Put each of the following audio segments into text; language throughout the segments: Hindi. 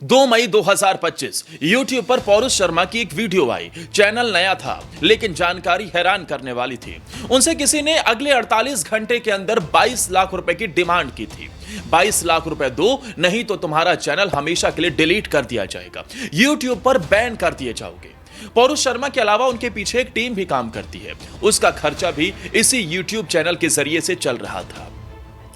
2 मई 2025 YouTube पर पौरुष शर्मा की एक वीडियो आई। चैनल नया था लेकिन जानकारी हैरान करने वाली थी। उनसे किसी ने अगले 48 घंटे के अंदर 22 लाख रुपए की डिमांड की थी। 22 लाख रुपए दो, नहीं तो तुम्हारा चैनल हमेशा के लिए डिलीट कर दिया जाएगा, YouTube पर बैन कर दिए जाओगे। पौरुष शर्मा के अलावा उनके पीछे एक टीम भी काम करती है। उसका खर्चा भी इसी YouTube चैनल के जरिए से चल रहा था।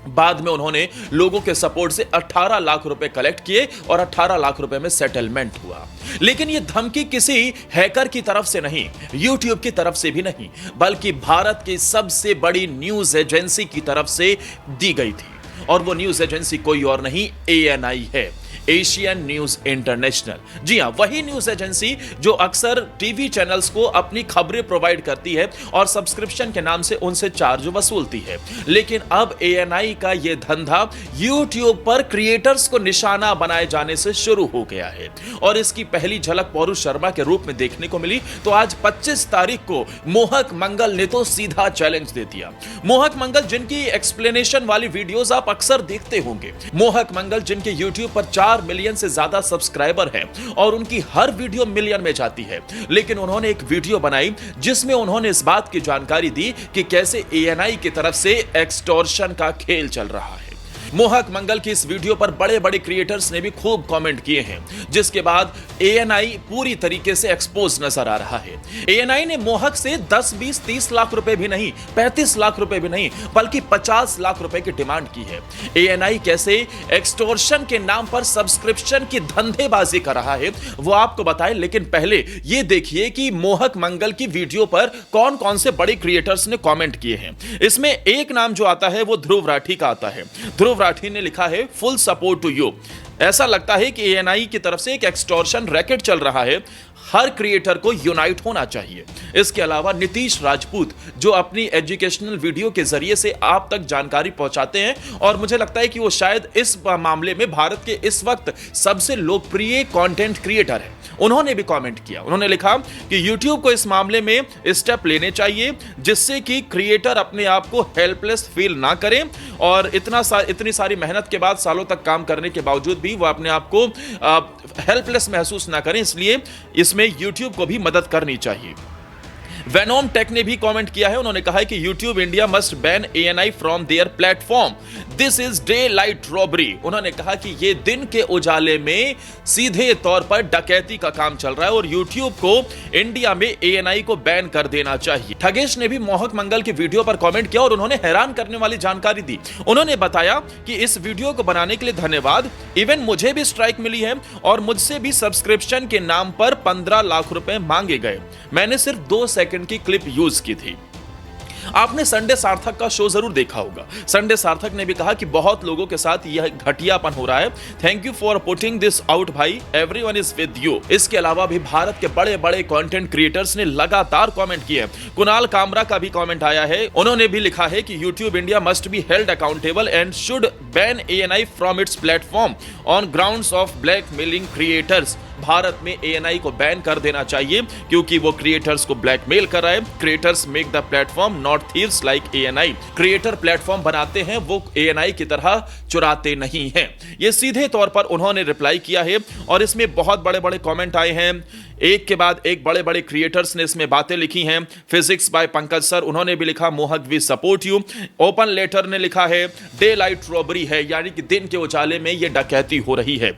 बाद में उन्होंने लोगों के सपोर्ट से 18 लाख रुपए कलेक्ट किए और 18 लाख रुपए में सेटलमेंट हुआ। लेकिन यह धमकी किसी हैकर की तरफ से नहीं, YouTube की तरफ से भी नहीं, बल्कि भारत की सबसे बड़ी न्यूज एजेंसी की तरफ से दी गई थी। और वो न्यूज एजेंसी कोई और नहीं, ANI है, एशियन न्यूज इंटरनेशनल। जी हां, वही न्यूज एजेंसी जो अक्सर टीवी चैनल्स को अपनी खबरें प्रोवाइड करती है और सब्सक्रिप्शन के नाम से उनसे चार्ज वसूलती है। लेकिन अब ANI का यह धंधा YouTube पर क्रिएटर्स को निशाना बनाए जाने से शुरू हो गया है और इसकी पहली झलक पौरुष शर्मा के रूप में देखने को मिली। तो आज 25 तारीख को मोहक मंगल ने तो सीधा चैलेंज दे दिया। मोहक मंगल जिनकी एक्सप्लेनेशन वाली वीडियोस आप अक्सर देखते होंगे, मोहक मंगल जिनके YouTube पर 4 मिलियन से ज्यादा सब्सक्राइबर हैं और उनकी हर वीडियो मिलियन में जाती है। लेकिन उन्होंने एक वीडियो बनाई जिसमें उन्होंने इस बात की जानकारी दी कि कैसे ANI की तरफ से एक्सटॉर्शन का खेल चल रहा है। मोहक मंगल की इस वीडियो पर बड़े बड़े क्रिएटर्स ने भी खूब कमेंट किए हैं, जिसके बाद ANI पूरी तरीके से एक्सपोज नजर आ रहा है। ANI ने मोहक से 10, 20, 30 लाख रुपए भी नहीं, 35 लाख रुपए भी नहीं, बल्कि 50 लाख रुपए की डिमांड की है। ANI कैसे एक्सटॉर्शन के नाम पर सब्सक्रिप्शन की धंधेबाजी कर रहा है वो आपको बताएं, लेकिन पहले यह देखिए कि मोहक मंगल की वीडियो पर कौन कौन से बड़े क्रिएटर्स ने कमेंट किए हैं। इसमें एक नाम जो आता है वो ध्रुव राठी का आता है। ध्रुव राठी ने लिखा है, फुल सपोर्ट टू यू। ऐसा लगता है कि ANI की तरफ से एक एक्सटॉर्शन रैकेट चल रहा है, हर क्रिएटर को यूनाइट होना चाहिए। इसके अलावा नीतीश राजपूत जो अपनी एजुकेशनल वीडियो के जरिए से आप तक जानकारी पहुंचाते हैं और मुझे लगता है कि वो शायद इस मामले में भारत के इस वक्त सबसे लोकप्रिय कंटेंट क्रिएटर है, उन्होंने भी कमेंट किया। उन्होंने लिखा कि YouTube को इस मामले में स्टेप लेने चाहिए जिससे कि क्रिएटर अपने आप को हेल्पलेस फील ना करें और इतनी सारी मेहनत के बाद, सालों तक काम करने के बावजूद भी वो अपने आप को हेल्पलेस महसूस ना करें। इसलिए इसमें YouTube को भी मदद करनी चाहिए। वेनोम टेक ने भी कमेंट किया है। उन्होंने कहा है कि YouTube India must ban ANI from their platform, this is daylight robbery. उन्होंने कहा कि ये दिन के उजाले में सीधे तौर पर डकैती का काम चल रहा है और YouTube को इंडिया में ANI को बैन कर देना चाहिए। ठगेश ने भी मोहक मंगल की वीडियो पर कमेंट किया और उन्होंने हैरान करने वाली जानकारी दी। उन्होंने बताया कि इस वीडियो को बनाने के लिए धन्यवाद, इवन मुझे भी स्ट्राइक मिली है और मुझसे भी सब्सक्रिप्शन के नाम पर 15 लाख रुपए मांगे गए। मैंने सिर्फ 2 सेकंड की क्लिप यूज की थी। आपने संडे सार्थक का शो जरूर देखा होगा। संडे सार्थक ने भी कहा कि बहुत लोगों के साथ यह घटियापन हो रहा है, thank you for putting this out भाई, एवरीवन इज विद यू। इसके अलावा भी भारत के बड़े बड़े कंटेंट क्रिएटर्स ने लगातार कमेंट किए। कुणाल कामरा का भी कमेंट आया है। उन्होंने भी लिखा है कि YouTube India must be held accountable and should ban ANI from its platform on grounds of blackmailing creators. Bharat में ANI को बैन कर देना चाहिए क्योंकि वो क्रिएटर्स को ब्लैकमेल कर रहा है। Creators make the platform not thieves like ANI। Creator platform बनाते हैं, वो ANI की तरह चुराते नहीं हैं। ये सीधे तौर पर उन्होंने रिप्लाई किया है और इसमें बहुत बड़े बड़े कमेंट आए हैं। एक के बाद एक बड़े बड़े क्रिएटर्स ने इसमें बातें लिखी हैं। फिजिक्स बाय पंकज सर, उन्होंने भी लिखा Mohak we support you. Open letter ने लिखा है डे लाइट रॉबरी है, यानी कि दिन के उजाले में ये डकैती हो रही है।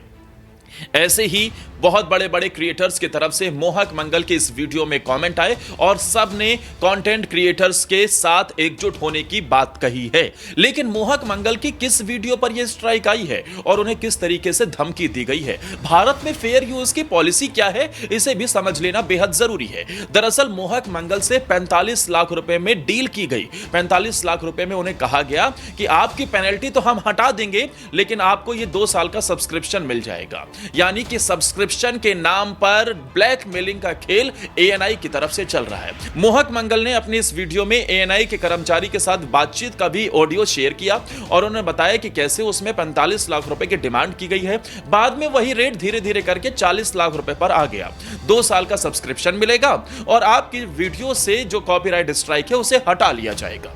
ऐसे ही बहुत बड़े बड़े क्रिएटर्स की तरफ से मोहक मंगल के इस वीडियो में कमेंट आए और सब ने कंटेंट क्रिएटर्स के साथ एकजुट होने की बात कही है। लेकिन मोहक मंगल की किस वीडियो पर यह स्ट्राइक आई है और उन्हें किस तरीके से धमकी दी गई है, भारत में फेयर यूज की पॉलिसी क्या है, इसे भी समझ लेना बेहद जरूरी है। दरअसल मोहक मंगल से 45 लाख रुपए में डील की गई। 45 लाख रुपए में उन्हें कहा गया कि आपकी पेनल्टी तो हम हटा देंगे लेकिन आपको यह 2 साल का सब्सक्रिप्शन मिल जाएगा। यानी कि सब्सक्रिप्शन के नाम पर ब्लैकमेलिंग का खेल ANI की तरफ से चल रहा है। मोहक मंगल ने अपनी इस वीडियो में ANI के कर्मचारी के साथ बातचीत का भी ऑडियो शेयर किया और उन्होंने बताया कि कैसे उसमें 45 लाख रुपए की डिमांड की गई है। बाद में वही रेट धीरे धीरे करके 40 लाख रुपए पर आ गया। 2 साल का सब्सक्रिप्शन मिलेगा और आपकी वीडियो से जो कॉपीराइट स्ट्राइक है उसे हटा लिया जाएगा।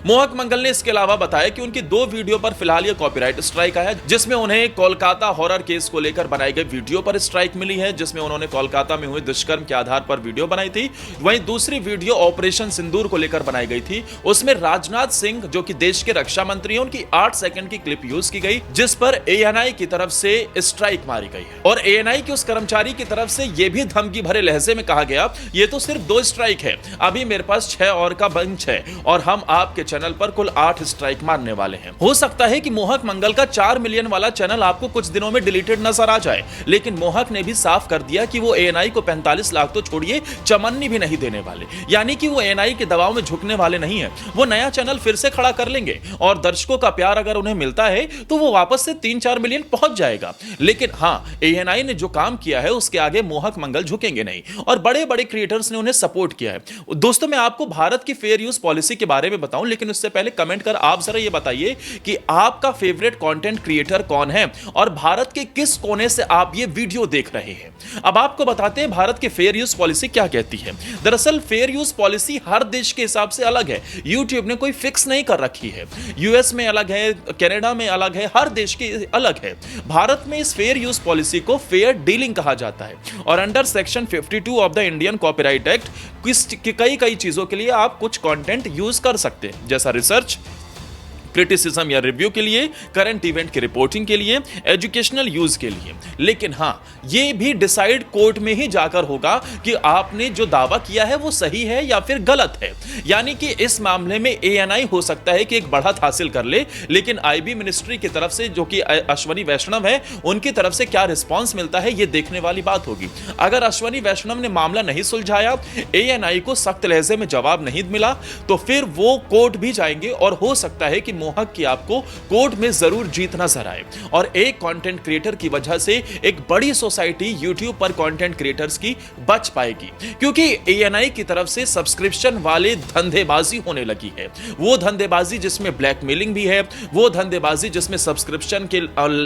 मोहक मंगल ने इसके अलावा बताया कि उनकी 2 वीडियो पर फिलहाल ये कॉपीराइट स्ट्राइक आया, जिसमें उन्हें कोलकाता हॉरर केस को लेकर बनाई गई वीडियो पर स्ट्राइक मिली है, जिसमें उन्होंने कोलकाता में हुए दुष्कर्म के आधार पर वीडियो बनाई थी। वहीं दूसरी वीडियो ऑपरेशन सिंदूर को लेकर बनाई गई थी, उसमें राजनाथ सिंह जो कि देश के रक्षा मंत्री हैं, उनकी 8 सेकंड की क्लिप यूज की गई, जिस पर एएनआई की तरफ से स्ट्राइक मारी गई है। और एएनआई के उस कर्मचारी की तरफ से यह भी धमकी भरे लहजे में कहा गया, ये तो सिर्फ 2 स्ट्राइक है, अभी मेरे पास 6 और का बंच है और हम आपके चैनल पर कुल 8 स्ट्राइक मारने वाले हैं। हो सकता है कि मोहक मंगल का 4 मिलियन वाला चैनल आपको कुछ दिनों में डिलीटेड नजर आ जाए, लेकिन मोहक ने भी साफ कर दिया कि वो एएनआई को 45 लाख तो छोड़िए, चमन्नी भी नहीं देने वाले। यानी कि वो एएनआई के दबाव में झुकने वाले नहीं है। वो नया चैनल फिर से खड़ा कर लेंगे और दर्शकों का प्यार अगर उन्हें मिलता है तो वो वापस से 3-4 मिलियन पहुंच जाएगा। लेकिन हां, एएनआई ने जो काम किया है उसके आगे मोहक मंगल झुकेंगे नहीं और बड़े बड़े क्रिएटर्स ने उन्हें सपोर्ट किया है। दोस्तों, मैं आपको भारत की फेयर यूज पॉलिसी के बारे में बताऊं, लेकिन उससे पहले कमेंट कर आप जरा ये बताइए कि आपका फेवरेट कंटेंट क्रिएटर कौन है और भारत के किस कोने से आप ये वीडियो देख रहे हैं। अब आपको बताते हैं भारत की फेयर यूज पॉलिसी क्या कहती है। दरअसल फेयर यूज पॉलिसी हर देश के हिसाब से अलग है। YouTube ने कोई फिक्स नहीं कर रखी है। यूएस में अलग है, कनाडा में अलग है, हर देश की अलग है। भारत में इस फेयर यूज पॉलिसी को फेयर डीलिंग कहा जाता है और under section 52 of the Indian copyright act कई चीजों के लिए आप कुछ कंटेंट यूज कर सकते हैं, जैसा रिसर्च, क्रिटिसिज्म या रिव्यू के लिए, करंट इवेंट की रिपोर्टिंग के लिए, एजुकेशनल यूज के लिए। लेकिन हां, यह भी डिसाइड कोर्ट में ही जाकर होगा कि आपने जो दावा किया है वो सही है या फिर गलत है। यानी कि इस मामले में एएनआई हो सकता है कि एक बढ़त हासिल कर ले, लेकिन आईबी मिनिस्ट्री की तरफ से, जो कि अश्वनी वैष्णव है, उनकी तरफ से क्या रिस्पॉन्स मिलता है यह देखने वाली बात होगी। अगर अश्वनी वैष्णव ने मामला नहीं सुलझाया, एएनआई को सख्त लहजे में जवाब नहीं मिला, तो फिर वो कोर्ट भी जाएंगे और हो सकता है कि मोहक की आपको कोर्ट में जरूर जीत नजर आए। और एक कंटेंट क्रिएटर की वजह से एक बड़ी सोसाइटी YouTube पर कंटेंट क्रिएटर्स की बच पाएगी, क्योंकि एएनआई की तरफ से सब्सक्रिप्शन वाले धंधेबाजी होने लगी है। वो धंधेबाजी जिसमें ब्लैकमेलिंग भी है, वो धंधेबाजी जिसमें सब्सक्रिप्शन के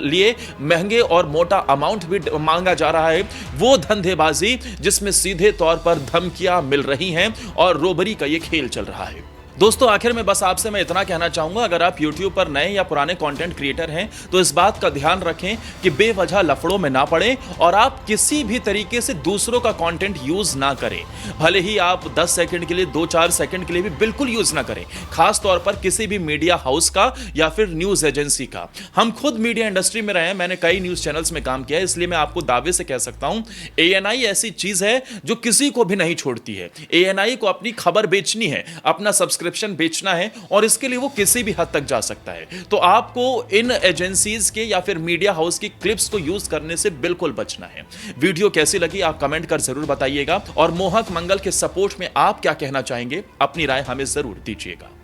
लिए महंगे और मोटा अमाउंट भी मांगा जा रहा है, वो धंधेबाजी जिसमें सीधे तौर पर धमकियां मिल रही हैं और रोबरी का ये खेल चल रहा है। दोस्तों, आखिर में बस आपसे मैं इतना कहना चाहूंगा, अगर आप YouTube पर नए या पुराने कंटेंट क्रिएटर हैं तो इस बात का ध्यान रखें कि बेवजह लफड़ों में ना पड़े और आप किसी भी तरीके से दूसरों का कंटेंट यूज ना करें। भले ही आप 10 सेकंड के लिए, 2-4 सेकंड के लिए भी बिल्कुल यूज ना करें, खास तौर पर किसी भी मीडिया हाउस का या फिर न्यूज एजेंसी का। हम खुद मीडिया इंडस्ट्री में रहे हैं, मैंने कई न्यूज चैनल्स में काम किया है, इसलिए मैं आपको दावे से कह सकता हूं, एएनआई ऐसी चीज है जो किसी को भी नहीं छोड़ती है। एएनआई को अपनी खबर बेचनी है, अपना सब्सक्रिप्शन बेचना है और इसके लिए वो किसी भी हद तक जा सकता है। तो आपको इन एजेंसीज के या फिर मीडिया हाउस की क्लिप्स को यूज करने से बिल्कुल बचना है। वीडियो कैसी लगी आप कमेंट कर जरूर बताइएगा और मोहक मंगल के सपोर्ट में आप क्या कहना चाहेंगे, अपनी राय हमें जरूर दीजिएगा।